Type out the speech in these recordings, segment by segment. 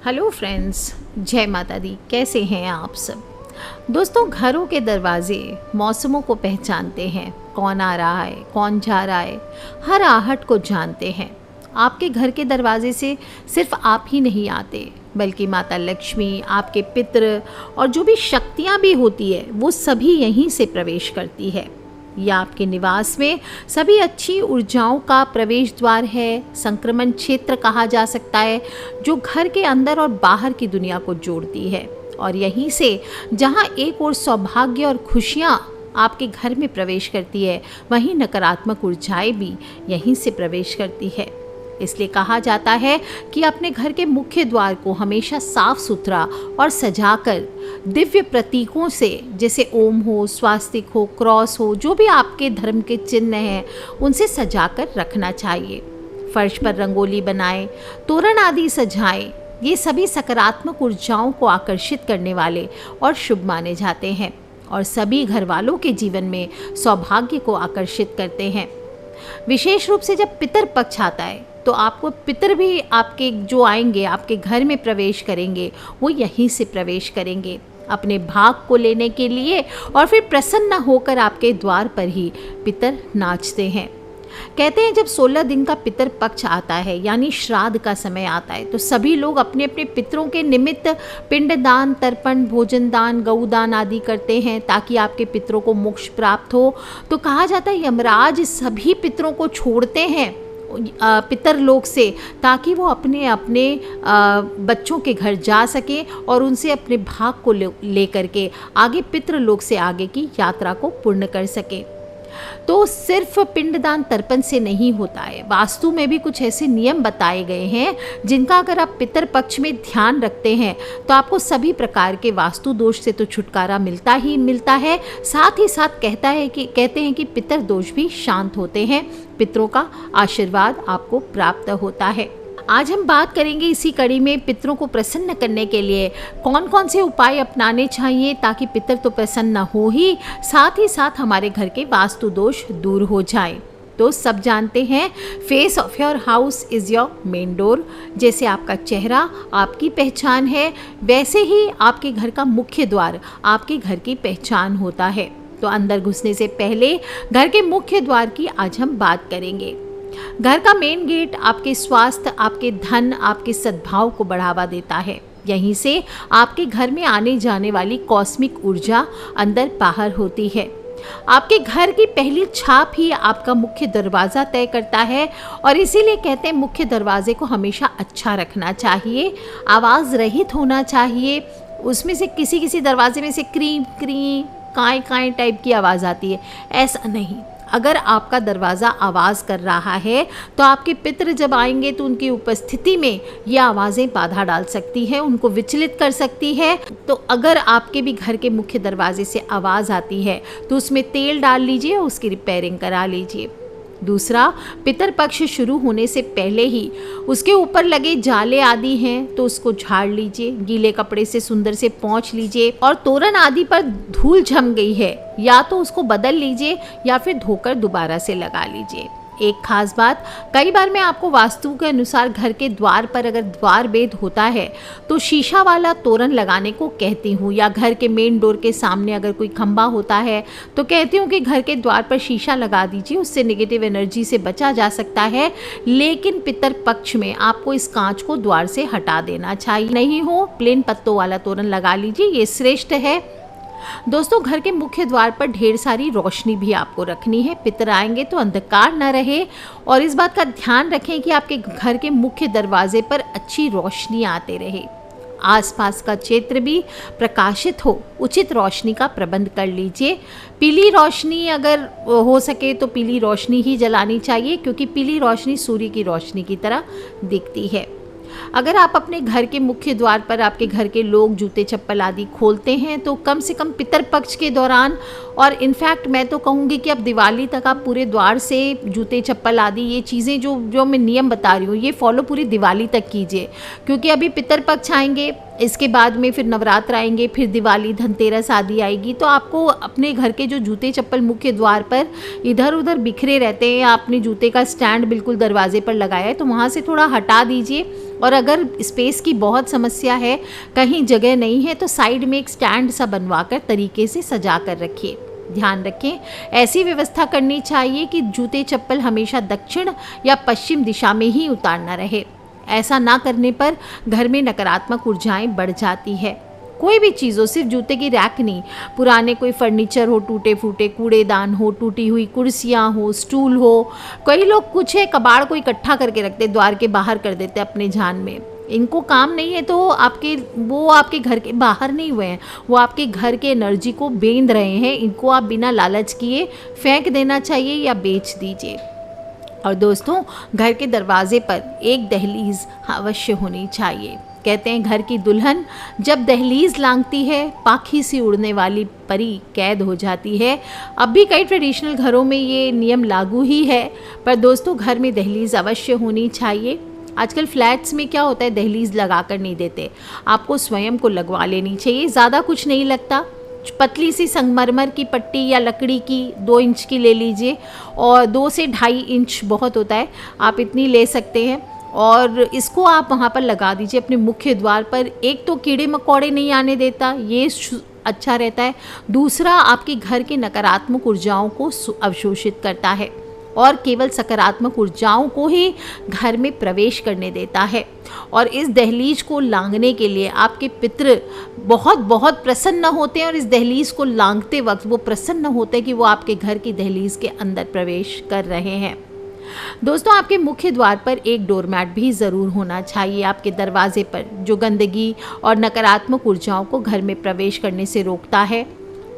Hello friends, जय माता दी। कैसे हैं आप सब दोस्तों। घरों के दरवाजे मौसमों को पहचानते हैं, कौन आ रहा है कौन जा रहा है, हर आहट को जानते हैं। आपके घर के दरवाजे से सिर्फ आप ही नहीं आते, बल्कि माता लक्ष्मी, आपके पितृ और जो भी शक्तियाँ भी होती है वो सभी यहीं से प्रवेश करती है। या आपके निवास में सभी अच्छी ऊर्जाओं का प्रवेश द्वार है, संक्रमण क्षेत्र कहा जा सकता है, जो घर के अंदर और बाहर की दुनिया को जोड़ती है। और यहीं से जहां एक ओर सौभाग्य और खुशियां आपके घर में प्रवेश करती है, वहीं नकारात्मक ऊर्जाएं भी यहीं से प्रवेश करती है। इसलिए कहा जाता है कि अपने घर के मुख्य द्वार को हमेशा साफ सुथरा और सजाकर दिव्य प्रतीकों से, जैसे ओम हो, स्वास्तिक हो, क्रॉस हो, जो भी आपके धर्म के चिन्ह हैं, उनसे सजाकर रखना चाहिए। फर्श पर रंगोली बनाएं, तोरण आदि सजाएं। ये सभी सकारात्मक ऊर्जाओं को आकर्षित करने वाले और शुभ माने जाते हैं और सभी घर वालों के जीवन में सौभाग्य को आकर्षित करते हैं। विशेष रूप से जब पितर पक्ष आता है तो आपको पितर भी आपके जो आएंगे, आपके घर में प्रवेश करेंगे, वो यहीं से प्रवेश करेंगे अपने भाग को लेने के लिए, और फिर प्रसन्न होकर आपके द्वार पर ही पितर नाचते हैं। कहते हैं जब 16 दिन का पितर पक्ष आता है, यानी श्राद्ध का समय आता है, तो सभी लोग अपने अपने पितरों के निमित्त पिंडदान, तर्पण, भोजन दान, गौदान आदि करते हैं ताकि आपके पितरों को मोक्ष प्राप्त हो। तो कहा जाता है यमराज सभी पितरों को छोड़ते हैं पितर लोक से, ताकि वो अपने अपने बच्चों के घर जा सके और उनसे अपने भाग को लेकर के आगे पितृ लोक से आगे की यात्रा को पूर्ण कर सके। तो सिर्फ पिंडदान तर्पण से नहीं होता है, वास्तु में भी कुछ ऐसे नियम बताए गए हैं जिनका अगर आप पितर पक्ष में ध्यान रखते हैं तो आपको सभी प्रकार के वास्तु दोष से तो छुटकारा मिलता ही मिलता है। साथ ही साथ कहते हैं कि पितर दोष भी शांत होते हैं, पितरों का आशीर्वाद आपको प्राप्त होता है। आज हम बात करेंगे इसी कड़ी में पितरों को प्रसन्न करने के लिए कौन कौन से उपाय अपनाने चाहिए ताकि पितर तो प्रसन्न हो ही, साथ ही साथ हमारे घर के वास्तु दोष दूर हो जाए। तो सब जानते हैं face of your house is your main door. जैसे आपका चेहरा आपकी पहचान है, वैसे ही आपके घर का मुख्य द्वार आपके घर की पहचान होता है। तो अंदर घुसने से पहले घर के मुख्य द्वार की आज हम बात करेंगे। घर का मेन गेट आपके स्वास्थ्य, आपके धन, आपके सद्भाव को बढ़ावा देता है। यहीं से आपके घर में आने जाने वाली कॉस्मिक ऊर्जा अंदर बाहर होती है। आपके घर की पहली छाप ही आपका मुख्य दरवाज़ा तय करता है और इसीलिए कहते हैं मुख्य दरवाजे को हमेशा अच्छा रखना चाहिए, आवाज़ रहित होना चाहिए। उसमें से किसी दरवाजे में से क्रीं क्रीं, काएं काएं टाइप की आवाज़ आती है, ऐसा नहीं। अगर आपका दरवाज़ा आवाज़ कर रहा है तो आपके पितृ जब आएंगे तो उनकी उपस्थिति में ये आवाज़ें बाधा डाल सकती है, उनको विचलित कर सकती है। तो अगर आपके भी घर के मुख्य दरवाजे से आवाज़ आती है तो उसमें तेल डाल लीजिए और उसकी रिपेयरिंग करा लीजिए। दूसरा, पितर पक्ष शुरू होने से पहले ही उसके ऊपर लगे जाले आदि हैं तो उसको झाड़ लीजिए, गीले कपड़े से सुंदर से पोंछ लीजिए, और तोरण आदि पर धूल जम गई है या तो उसको बदल लीजिए या फिर धोकर दोबारा से लगा लीजिए। एक खास बात, कई बार मैं आपको वास्तु के अनुसार घर के द्वार पर अगर द्वार भेद होता है तो शीशा वाला तोरण लगाने को कहती हूँ, या घर के मेन डोर के सामने अगर कोई खंबा होता है तो कहती हूँ कि घर के द्वार पर शीशा लगा दीजिए, उससे नेगेटिव एनर्जी से बचा जा सकता है। लेकिन पितर पक्ष में आपको इस कांच को द्वार से हटा देना चाहिए। नहीं हो प्लेन पत्तों वाला तोरण लगा लीजिए, ये श्रेष्ठ है। दोस्तों, घर के मुख्य द्वार पर ढेर सारी रोशनी भी आपको रखनी है। पितर आएंगे तो अंधकार न रहे, और इस बात का ध्यान रखें कि आपके घर के मुख्य दरवाजे पर अच्छी रोशनी आते रहे, आसपास का क्षेत्र भी प्रकाशित हो। उचित रोशनी का प्रबंध कर लीजिए। पीली रोशनी अगर हो सके तो पीली रोशनी ही जलानी चाहिए, क्योंकि पीली रोशनी सूर्य की रोशनी की तरह दिखती है। अगर आप अपने घर के मुख्य द्वार पर आपके घर के लोग जूते चप्पल आदि खोलते हैं तो कम से कम पितर पक्ष के दौरान, और इनफैक्ट मैं तो कहूँगी कि अब दिवाली तक आप पूरे द्वार से जूते चप्पल आदि ये चीज़ें जो मैं नियम बता रही हूँ ये फॉलो पूरी दिवाली तक कीजिए, क्योंकि अभी पितर पक्ष आएंगे, इसके बाद में फिर नवरात्र आएंगे, फिर दिवाली, धनतेरस आदि आएगी, तो आपको अपने घर के जो जूते चप्पल मुख्य द्वार पर इधर उधर बिखरे रहते हैं, आपने जूते का स्टैंड बिल्कुल दरवाजे पर लगाया है तो वहाँ से थोड़ा हटा दीजिए और अगर स्पेस की बहुत समस्या है, कहीं जगह नहीं है, तो साइड में एक स्टैंड सा बनवाकर तरीके से सजा कर रखिए। ध्यान रखें, ऐसी व्यवस्था करनी चाहिए कि जूते चप्पल हमेशा दक्षिण या पश्चिम दिशा में ही उतारना रहे। ऐसा ना करने पर घर में नकारात्मक ऊर्जाएं बढ़ जाती है। कोई भी चीज़ हो, सिर्फ जूते की रैक नहीं, पुराने कोई फर्नीचर हो, टूटे फूटे कूड़ेदान हो, टूटी हुई कुर्सियाँ हो, स्टूल हो, कई लोग कुछ है कबाड़ को इकट्ठा करके रखते, द्वार के बाहर कर देते अपने ध्यान में। इनको काम नहीं है तो आपके घर के बाहर नहीं हुए हैं, वो आपके घर के एनर्जी को बेंध रहे हैं। इनको आप बिना लालच किए फेंक देना चाहिए या बेच दीजिए। और दोस्तों, घर के दरवाजे पर एक दहलीज अवश्य होनी चाहिए। कहते हैं घर की दुल्हन जब दहलीज लांघती है, पाखी सी उड़ने वाली परी कैद हो जाती है। अब भी कई ट्रेडिशनल घरों में ये नियम लागू ही है, पर दोस्तों घर में दहलीज अवश्य होनी चाहिए। आजकल फ्लैट्स में क्या होता है, दहलीज लगा कर नहीं देते, आपको स्वयं को लगवा लेनी चाहिए। ज़्यादा कुछ नहीं लगता, पतली सी संगमरमर की पट्टी या लकड़ी की 2 इंच की ले लीजिए, और 2 से 2.5 इंच बहुत होता है, आप इतनी ले सकते हैं। और इसको आप वहाँ पर लगा दीजिए अपने मुख्य द्वार पर। एक तो कीड़े मकोड़े नहीं आने देता, ये अच्छा रहता है। दूसरा, आपके घर के नकारात्मक ऊर्जाओं को अवशोषित करता है और केवल सकारात्मक ऊर्जाओं को ही घर में प्रवेश करने देता है। और इस दहलीज को लांघने के लिए आपके पितृ बहुत बहुत प्रसन्न होते हैं, और इस दहलीज को लांघते वक्त वो प्रसन्न होते हैं कि वो आपके घर की दहलीज के अंदर प्रवेश कर रहे हैं। दोस्तों, आपके मुख्य द्वार पर एक डोरमैट भी ज़रूर होना चाहिए आपके दरवाजे पर, जो गंदगी और नकारात्मक ऊर्जाओं को घर में प्रवेश करने से रोकता है।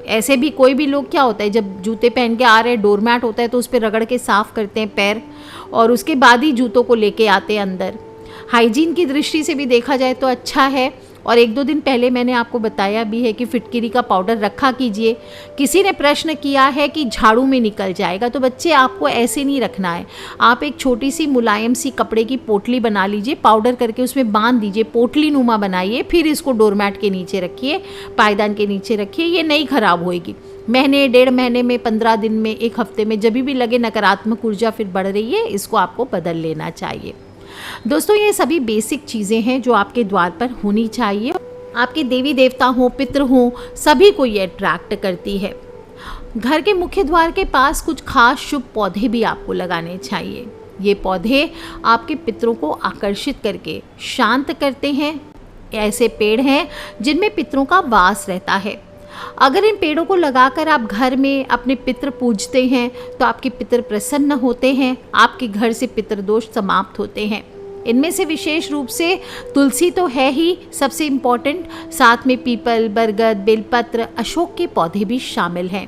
ऐसे भी कोई भी लोग क्या होता है, जब जूते पहन के आ रहे हैं, डोरमैट होता है तो उस पर रगड़ के साफ़ करते हैं पैर, और उसके बाद ही जूतों को लेके आते हैं अंदर। हाइजीन की दृष्टि से भी देखा जाए तो अच्छा है। और 1-2 दिन पहले मैंने आपको बताया भी है कि फिटकिरी का पाउडर रखा कीजिए। किसी ने प्रश्न किया है कि झाड़ू में निकल जाएगा, तो बच्चे आपको ऐसे नहीं रखना है। आप एक छोटी सी मुलायम सी कपड़े की पोटली बना लीजिए, पाउडर करके उसमें बांध दीजिए, पोटली नुमा बनाइए, फिर इसको डोरमैट के नीचे रखिए, पायदान के नीचे रखिए। ये नहीं खराब होएगी। महीने 1.5 महीने में, 15 दिन में, 1 हफ्ते में, जब भी लगे नकारात्मक ऊर्जा फिर बढ़ रही है, इसको आपको बदल लेना चाहिए। दोस्तों, ये सभी बेसिक चीज़ें हैं जो आपके द्वार पर होनी चाहिए। आपके देवी देवता हों, पितृ हों, सभी को ये अट्रैक्ट करती है। घर के मुख्य द्वार के पास कुछ खास शुभ पौधे भी आपको लगाने चाहिए। ये पौधे आपके पितरों को आकर्षित करके शांत करते हैं। ऐसे पेड़ हैं जिनमें पितरों का वास रहता है। अगर इन पेड़ों को लगाकर आप घर में अपने पितृ पूजते हैं तो आपके पितृ प्रसन्न होते हैं, आपके घर से पितृ दोष समाप्त होते हैं। इनमें से विशेष रूप से तुलसी तो है ही सबसे इम्पॉर्टेंट, साथ में पीपल, बरगद, बेलपत्र, अशोक के पौधे भी शामिल हैं।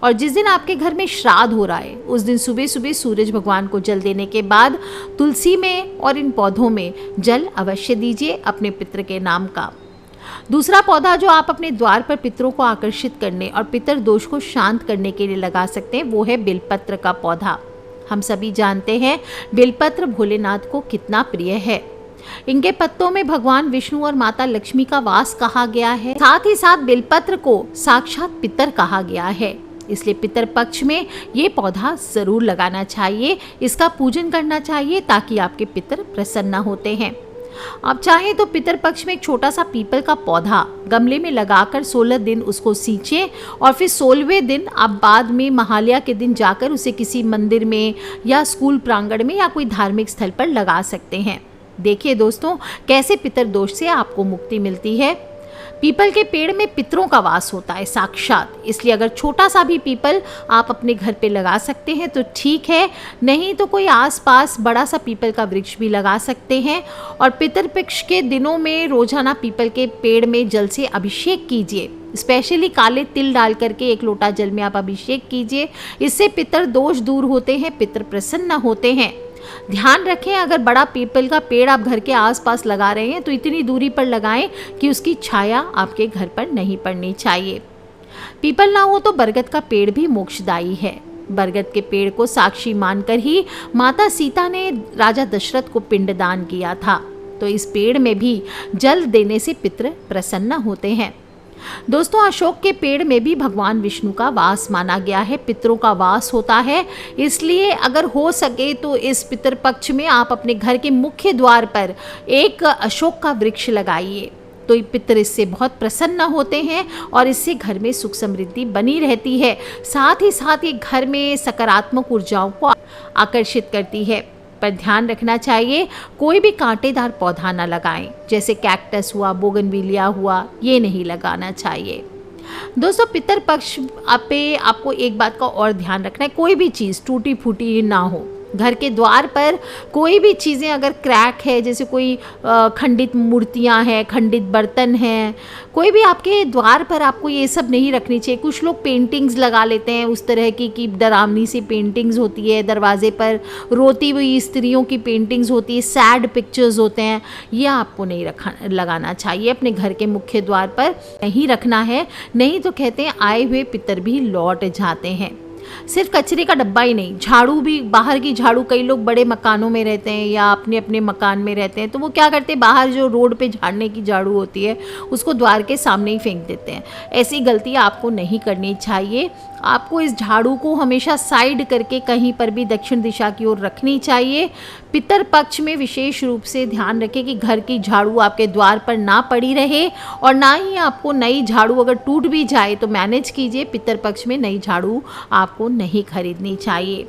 और जिस दिन आपके घर में श्राद्ध हो रहा है, उस दिन सुबह सुबह सूरज भगवान को जल देने के बाद तुलसी में और इन पौधों में जल अवश्य दीजिए अपने पितृ के नाम का। दूसरा पौधा जो आप अपने द्वार पर पितरों को आकर्षित करने और पितर दोष को शांत करने के लिए लगा सकते हैं, वो है बेलपत्र का पौधा। हम सभी जानते हैं बेलपत्र भोलेनाथ को कितना प्रिय है। इनके पत्तों में भगवान विष्णु और माता लक्ष्मी का वास कहा गया है। साथ ही साथ बेलपत्र को साक्षात पितर कहा गया है, इसलिए पितर पक्ष में ये पौधा जरूर लगाना चाहिए, इसका पूजन करना चाहिए, ताकि आपके पितर प्रसन्न होते हैं। आप चाहें तो पितर पक्ष में एक छोटा सा पीपल का पौधा गमले में लगाकर 16 दिन उसको सींचें, और फिर 16वें दिन आप बाद में महालया के दिन जाकर उसे किसी मंदिर में या स्कूल प्रांगण में या कोई धार्मिक स्थल पर लगा सकते हैं। देखिए दोस्तों, कैसे पितर दोष से आपको मुक्ति मिलती है। पीपल के पेड़ में पितरों का वास होता है साक्षात, इसलिए अगर छोटा सा भी पीपल आप अपने घर पे लगा सकते हैं तो ठीक है, नहीं तो कोई आसपास बड़ा सा पीपल का वृक्ष भी लगा सकते हैं। और पितरपक्ष के दिनों में रोजाना पीपल के पेड़ में जल से अभिषेक कीजिए, स्पेशली काले तिल डाल करके 1 लोटा जल में आप अभिषेक कीजिए। इससे पितर दोष दूर होते हैं, पितर प्रसन्न होते हैं। ध्यान रखें, अगर बड़ा पीपल का पेड़ आप घर के आसपास लगा रहे हैं तो इतनी दूरी पर लगाएं कि उसकी छाया आपके घर पर नहीं पड़नी चाहिए। पीपल ना हो तो बरगद का पेड़ भी मोक्षदायी है। बरगद के पेड़ को साक्षी मानकर ही माता सीता ने राजा दशरथ को पिंडदान किया था, तो इस पेड़ में भी जल देने से पितृ प्रसन्न होते हैं। दोस्तों अशोक के पेड़ में भी भगवान विष्णु का वास माना गया है, पितरों का वास होता है। इसलिए अगर हो सके तो इस पितरपक्ष में आप अपने घर के मुख्य द्वार पर एक अशोक का वृक्ष लगाइए, तो पितर इससे बहुत प्रसन्न होते हैं और इससे घर में सुख समृद्धि बनी रहती है। साथ ही साथ ये घर में सकारात्मक ऊर्जाओं को आकर्षित करती है। पर ध्यान रखना चाहिए कोई भी कांटेदार पौधा ना लगाएं, जैसे कैक्टस हुआ, बोगनविलिया हुआ, ये नहीं लगाना चाहिए। दोस्तों पितर पक्ष पे आपको एक बात का और ध्यान रखना है, कोई भी चीज़ टूटी फूटी ना हो। घर के द्वार पर कोई भी चीज़ें अगर क्रैक है, जैसे कोई खंडित मूर्तियां हैं, खंडित बर्तन हैं, कोई भी आपके द्वार पर आपको ये सब नहीं रखनी चाहिए। कुछ लोग पेंटिंग्स लगा लेते हैं उस तरह की डरावनी सी पेंटिंग्स होती है, दरवाजे पर रोती हुई स्त्रियों की पेंटिंग्स होती है, सैड पिक्चर्स होते हैं, ये आपको नहीं लगाना चाहिए। अपने घर के मुख्य द्वार पर नहीं रखना है, नहीं तो कहते हैं आए हुए पितर भी लौट जाते हैं। सिर्फ कचरे का डब्बा ही नहीं, झाड़ू भी, बाहर की झाड़ू, कई लोग बड़े मकानों में रहते हैं या अपने अपने मकान में रहते हैं, तो वो क्या करते हैं, बाहर जो रोड पे झाड़ने की झाड़ू होती है उसको द्वार के सामने ही फेंक देते हैं। ऐसी गलती आपको नहीं करनी चाहिए। आपको इस झाड़ू को हमेशा साइड करके कहीं पर भी दक्षिण दिशा की ओर रखनी चाहिए। पितर पक्ष में विशेष रूप से ध्यान रखें कि घर की झाड़ू आपके द्वार पर ना पड़ी रहे, और ना ही आपको नई झाड़ू अगर टूट भी जाए तो मैनेज कीजिए। पितर पक्ष में नई झाड़ू आपको नहीं खरीदनी चाहिए।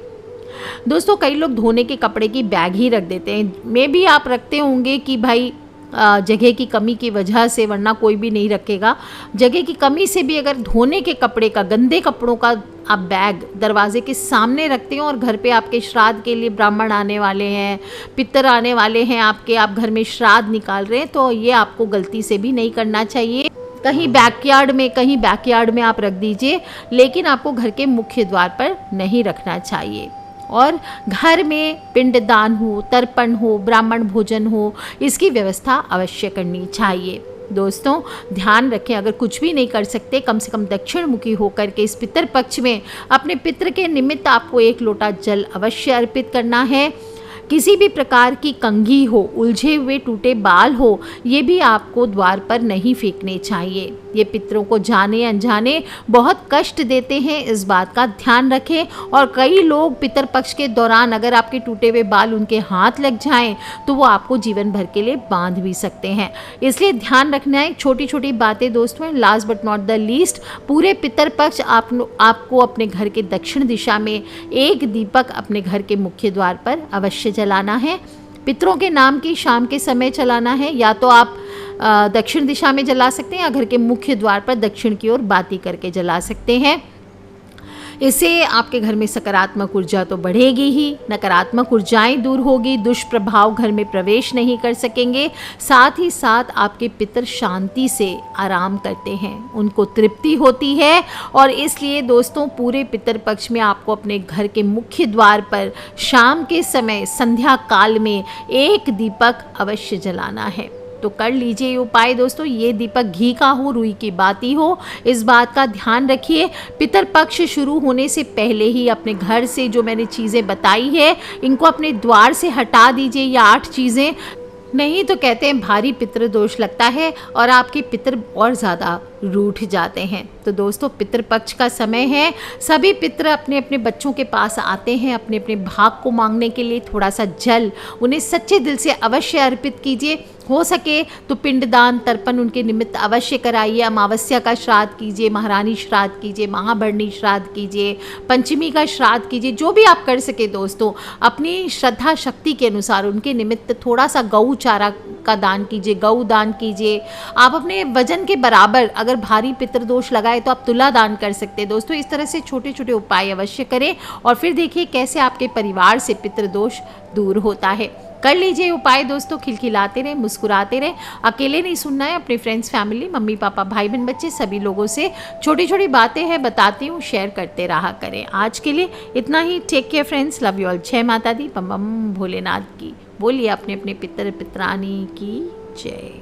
दोस्तों कई लोग धोने के कपड़े की बैग ही रख देते हैं, मे भी आप रखते होंगे कि भाई जगह की कमी की वजह से, वरना कोई भी नहीं रखेगा। जगह की कमी से भी अगर धोने के कपड़े का, गंदे कपड़ों का आप बैग दरवाजे के सामने रखते हैं और घर पे आपके श्राद्ध के लिए ब्राह्मण आने वाले हैं, पितर आने वाले हैं आपके, आप घर में श्राद्ध निकाल रहे हैं, तो ये आपको गलती से भी नहीं करना चाहिए। कहीं बैकयार्ड में आप रख दीजिए, लेकिन आपको घर के मुख्य द्वार पर नहीं रखना चाहिए। और घर में पिंडदान हो, तर्पण हो, ब्राह्मण भोजन हो, इसकी व्यवस्था अवश्य करनी चाहिए। दोस्तों ध्यान रखें, अगर कुछ भी नहीं कर सकते, कम से कम दक्षिण मुखी होकर के इस पितर पक्ष में अपने पितर के निमित्त आपको 1 लोटा जल अवश्य अर्पित करना है। किसी भी प्रकार की कंघी हो, उलझे हुए टूटे बाल हो, ये भी आपको द्वार पर नहीं फेंकने चाहिए। ये पितरों को जाने अनजाने बहुत कष्ट देते हैं, इस बात का ध्यान रखें। और कई लोग पितर पक्ष के दौरान अगर आपके टूटे हुए बाल उनके हाथ लग जाएं तो वो आपको जीवन भर के लिए बांध भी सकते हैं। इसलिए ध्यान रखना है, छोटी छोटी बातें दोस्तों। Last but not the least, पूरे पितर पक्ष आपको अपने घर के दक्षिण दिशा में एक दीपक अपने घर के मुख्य द्वार पर अवश्य जलाना है। पितरों के नाम की शाम के समय चलाना है, या तो आप दक्षिण दिशा में जला सकते हैं या घर के मुख्य द्वार पर दक्षिण की ओर बाती करके जला सकते हैं। इससे आपके घर में सकारात्मक ऊर्जा तो बढ़ेगी ही, नकारात्मक ऊर्जाएं दूर होगी, दुष्प्रभाव घर में प्रवेश नहीं कर सकेंगे। साथ ही साथ आपके पितर शांति से आराम करते हैं, उनको तृप्ति होती है। और इसलिए दोस्तों पूरे पितर पक्ष में आपको अपने घर के मुख्य द्वार पर शाम के समय, संध्या काल में एक दीपक अवश्य जलाना है। तो कर लीजिए ये उपाय दोस्तों। ये दीपक घी का हो, रुई की बाती हो, इस बात का ध्यान रखिए। पितर पक्ष शुरू होने से पहले ही अपने घर से जो मैंने चीज़ें बताई है, इनको अपने द्वार से हटा दीजिए, ये 8 चीज़ें। नहीं तो कहते हैं भारी पितृ दोष लगता है और आपके पितर और ज़्यादा रूठ जाते हैं। तो दोस्तों पितृपक्ष का समय है, सभी पितर अपने अपने बच्चों के पास आते हैं अपने अपने भाग को मांगने के लिए। थोड़ा सा जल उन्हें सच्चे दिल से अवश्य अर्पित कीजिए। हो सके तो पिंडदान, तर्पण उनके निमित्त अवश्य कराइए। अमावस्या का श्राद्ध कीजिए, महारानी श्राद्ध कीजिए, महाभरणी श्राद्ध कीजिए, पंचमी का श्राद्ध कीजिए, जो भी आप कर सके दोस्तों अपनी श्रद्धा शक्ति के अनुसार उनके निमित्त थोड़ा सा गौ चारा का दान कीजिए, गौ दान कीजिए। आप अपने वजन के बराबर अगर भारी पितृदोष लगाए तो आप तुला दान कर सकते हैं दोस्तों। इस तरह से छोटे छोटे उपाय अवश्य करें और फिर देखिए कैसे आपके परिवार से पितृदोष दूर होता है। कर लीजिए उपाय दोस्तों, खिलखिलाते रहे, मुस्कुराते रहे। अकेले नहीं सुनना है, अपने फ्रेंड्स, फैमिली, मम्मी पापा, भाई बहन, बच्चे सभी लोगों से छोटी छोटी बातें हैं बताती हूँ, शेयर करते रहा करें। आज के लिए इतना ही। Take care friends, love you all. जय माता दी, बम बम भोलेनाथ की। बोलिए अपने अपने पितर पितरानी की जय।